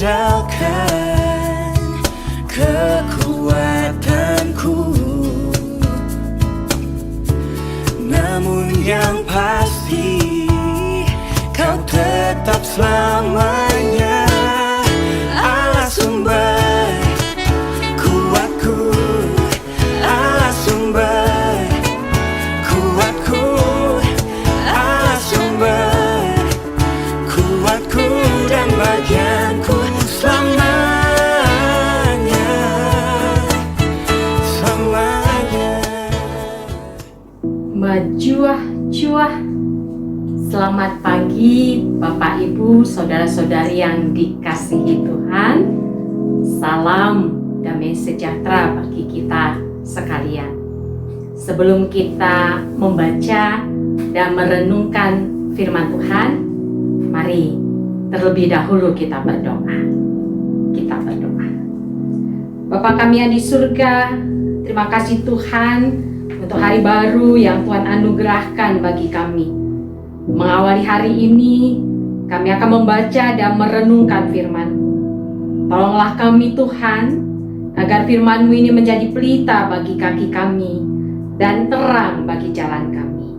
mengandalkan kekuatanku, namun yang pasti Kau tetap selamanya Allah sumber kuatku, Allah sumber kuatku, Allah sumber kuatku dan bagianku selamanya, selamanya. Majuah-juah. Selamat pagi Bapak Ibu, saudara-saudari yang dikasihi Tuhan. Salam damai sejahtera bagi kita sekalian. Sebelum kita membaca dan merenungkan firman Tuhan, mari terlebih dahulu kita berdoa. Kita berdoa. Bapa kami yang di surga, terima kasih Tuhan untuk hari baru yang Tuhan anugerahkan bagi kami. Mengawali hari ini, kami akan membaca dan merenungkan firman-Mu. Tolonglah kami Tuhan, agar firman-Mu ini menjadi pelita bagi kaki kami dan terang bagi jalan kami.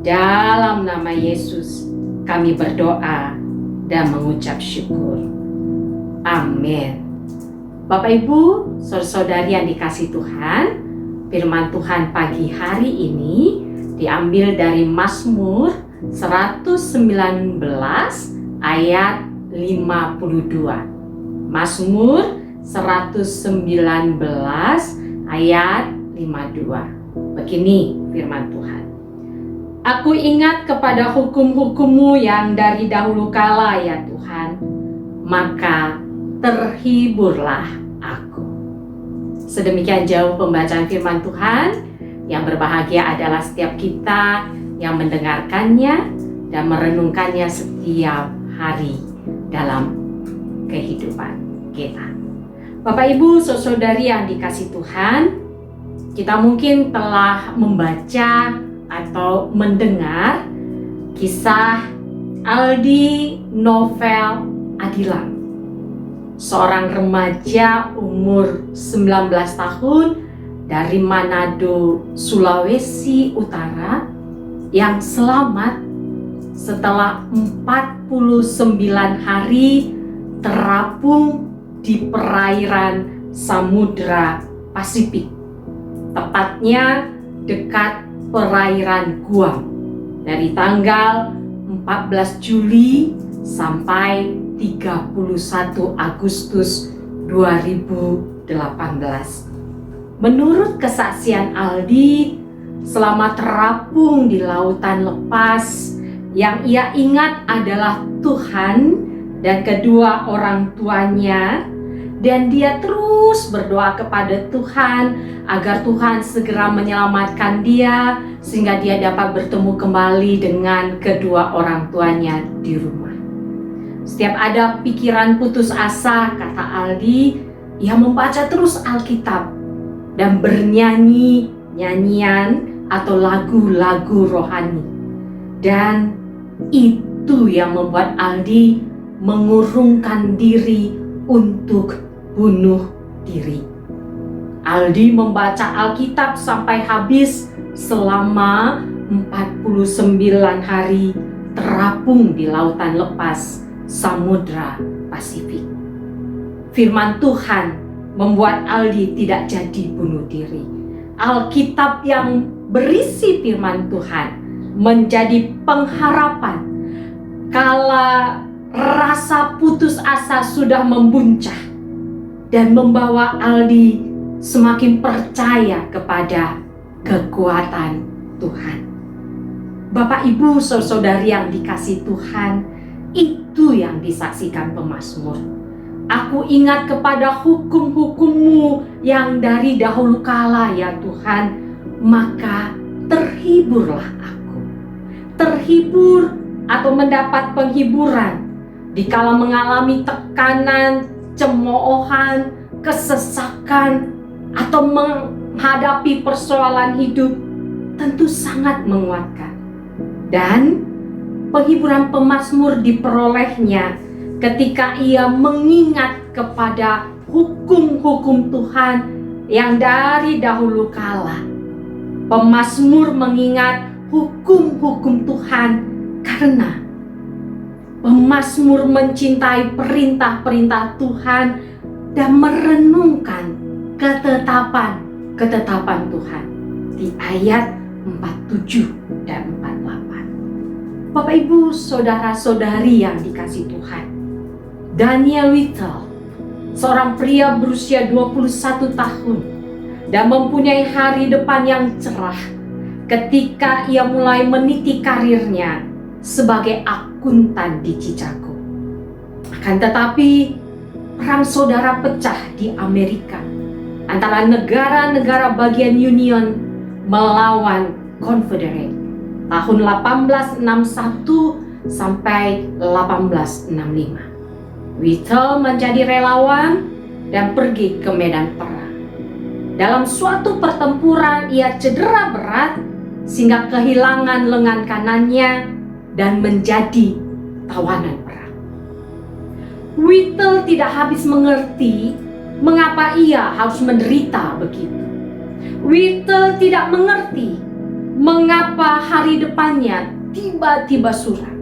Dalam nama Yesus, kami berdoa dan mengucap syukur. Amin. Bapak Ibu, saudara-saudari yang dikasihi Tuhan, firman Tuhan pagi hari ini diambil dari Mazmur 119 ayat 52. Mazmur 119 ayat 52. Begini firman Tuhan. Aku ingat kepada hukum-hukum-Mu yang dari dahulu kala ya Tuhan, maka terhiburlah aku. Sedemikian jauh pembacaan firman Tuhan. Yang berbahagia adalah setiap kita yang mendengarkannya dan merenungkannya setiap hari dalam kehidupan kita. Bapak Ibu saudari yang dikasihi Tuhan, kita mungkin telah membaca atau mendengar kisah Aldi Novel Adilang, seorang remaja umur 19 tahun dari Manado, Sulawesi Utara, yang selamat setelah 49 hari terapung di perairan Samudra Pasifik, tepatnya dekat perairan Guam, dari tanggal 14 Juli sampai 31 Agustus 2018. Menurut kesaksian Aldi, selama terapung di lautan lepas, yang ia ingat adalah Tuhan dan kedua orang tuanya, dan dia terus berdoa kepada Tuhan agar Tuhan segera menyelamatkan dia sehingga dia dapat bertemu kembali dengan kedua orang tuanya di rumah. Setiap ada pikiran putus asa, kata Aldi, ia membaca terus Alkitab dan bernyanyi nyanyian atau lagu-lagu rohani. Dan itu yang membuat Aldi mengurungkan diri untuk bunuh diri. Aldi membaca Alkitab sampai habis selama 49 hari terapung di lautan lepas Samudra Pasifik. Firman Tuhan membuat Aldi tidak jadi bunuh diri. Alkitab yang berisi firman Tuhan menjadi pengharapan kala rasa putus asa sudah membuncah dan membawa Aldi semakin percaya kepada kekuatan Tuhan. Bapak Ibu saudari yang dikasihi Tuhan, itu yang disaksikan pemazmur. Aku ingat kepada hukum-hukum-Mu yang dari dahulu kala ya Tuhan, maka terhiburlah aku. Terhibur atau mendapat penghiburan dikala mengalami tekanan, cemoohan, kesesakan, atau menghadapi persoalan hidup, tentu sangat menguatkan. Dan penghiburan pemazmur diperolehnya ketika ia mengingat kepada hukum-hukum Tuhan yang dari dahulu kala. Pemazmur mengingat hukum-hukum Tuhan karena pemazmur mencintai perintah-perintah Tuhan dan merenungkan ketetapan Tuhan di ayat 47 dan 48. Bapak Ibu, saudara-saudari yang dikasihi Tuhan, Daniel Whittle, seorang pria berusia 21 tahun dan mempunyai hari depan yang cerah ketika ia mulai meniti karirnya sebagai akuntan di Chicago. Akan tetapi, perang saudara pecah di Amerika antara negara-negara bagian Union melawan Confederate tahun 1861 sampai 1865. Whittle menjadi relawan dan pergi ke medan perang. Dalam suatu pertempuran ia cedera berat sehingga kehilangan lengan kanannya dan menjadi tawanan perang. Whittle tidak habis mengerti mengapa ia harus menderita begitu. Whittle tidak mengerti mengapa hari depannya tiba-tiba suram.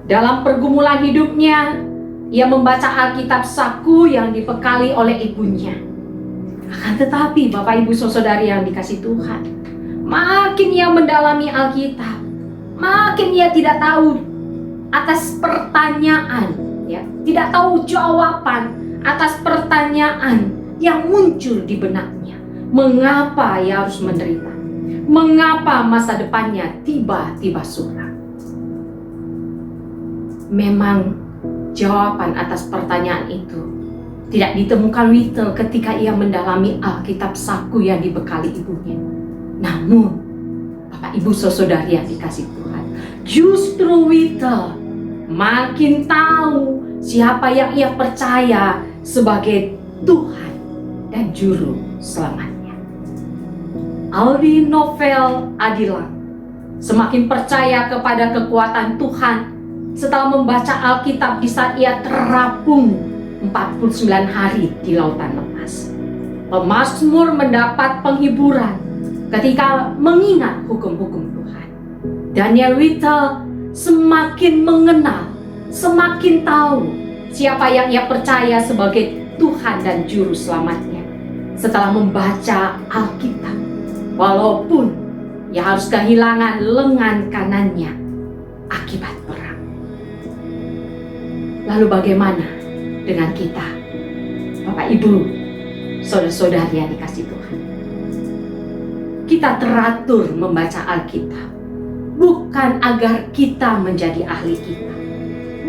Dalam pergumulan hidupnya, ia membaca Alkitab saku yang dibekali oleh ibunya. Akan tetapi, Bapak Ibu Saudari yang dikasihi Tuhan, makin ia mendalami Alkitab, makin ia tidak tahu atas pertanyaan, ya, tidak tahu jawaban atas pertanyaan yang muncul di benaknya. Mengapa ia harus menderita? Mengapa masa depannya tiba-tiba suram? Memang jawaban atas pertanyaan itu tidak ditemukan Whittle ketika ia mendalami Alkitab saku yang dibekali ibunya. Namun, Bapak Ibu Saudari yang dikasihi Tuhan, justru Whittle makin tahu siapa yang ia percaya sebagai Tuhan dan Juru Selamatnya. Aldi Novel Adilang semakin percaya kepada kekuatan Tuhan setelah membaca Alkitab di saat ia terapung 49 hari di lautan lepas. Pemazmur mendapat penghiburan ketika mengingat hukum-hukum Tuhan. Daniel Whittle semakin mengenal, semakin tahu siapa yang ia percaya sebagai Tuhan dan Juru Selamatnya setelah membaca Alkitab. Walaupun ia harus kehilangan lengan kanannya akibat perang. Lalu bagaimana dengan kita, Bapak Ibu, saudara-saudari yang dikasihi Tuhan? Kita teratur membaca Alkitab bukan agar kita menjadi ahli kitab,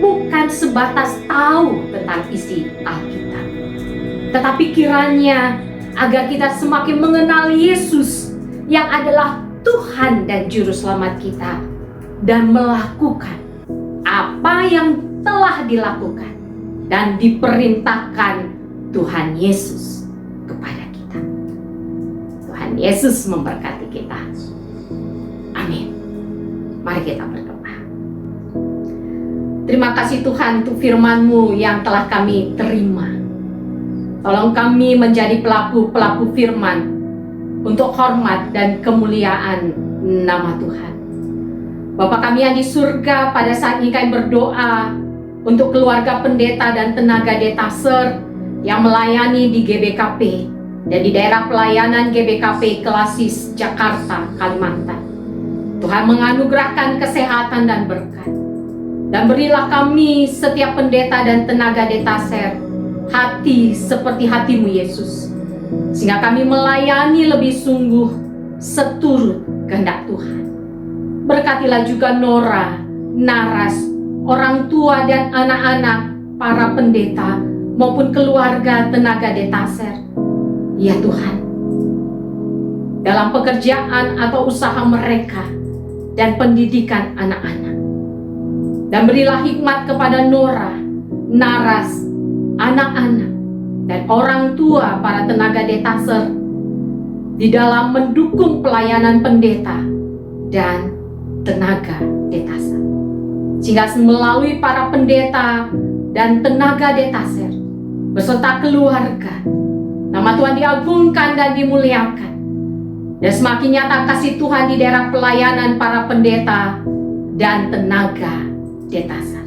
bukan sebatas tahu tentang isi Alkitab, tetapi kiranya agar kita semakin mengenal Yesus yang adalah Tuhan dan Juru Selamat kita, dan melakukan apa yang telah dilakukan dan diperintahkan Tuhan Yesus kepada kita. Tuhan Yesus memberkati kita. Amin. Mari kita berdoa. Terima kasih Tuhan untuk firman-Mu yang telah kami terima. Tolong kami menjadi pelaku-pelaku firman untuk hormat dan kemuliaan nama Tuhan. Bapa kami yang di surga, pada saat ini kami berdoa untuk keluarga pendeta dan tenaga detaser yang melayani di GBKP dan di daerah pelayanan GBKP Kelasis, Jakarta, Kalimantan. Tuhan menganugerahkan kesehatan dan berkat. Dan berilah kami setiap pendeta dan tenaga detaser hati seperti hati-Mu Yesus, sehingga kami melayani lebih sungguh seturut kehendak Tuhan. Berkatilah juga Nora, Naras, orang tua dan anak-anak, para pendeta maupun keluarga tenaga detaser. Ya Tuhan, dalam pekerjaan atau usaha mereka dan pendidikan anak-anak. Dan berilah hikmat kepada Nora, Naras, anak-anak, dan orang tua para tenaga detaser di dalam mendukung pelayanan pendeta dan tenaga detaser. sehingga melalui para pendeta dan tenaga detaser beserta keluarga, nama Tuhan diagungkan dan dimuliakan. Dan semakin nyata kasih Tuhan di daerah pelayanan para pendeta dan tenaga detaser.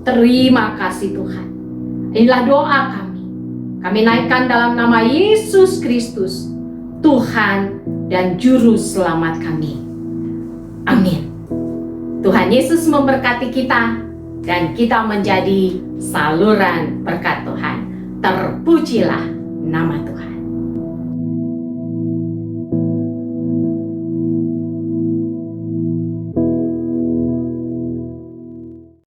Terima kasih Tuhan. Inilah doa kami. Kami naikkan dalam nama Yesus Kristus, Tuhan dan Juru Selamat kami. Amin. Tuhan Yesus memberkati kita dan kita menjadi saluran berkat Tuhan. Terpujilah nama Tuhan.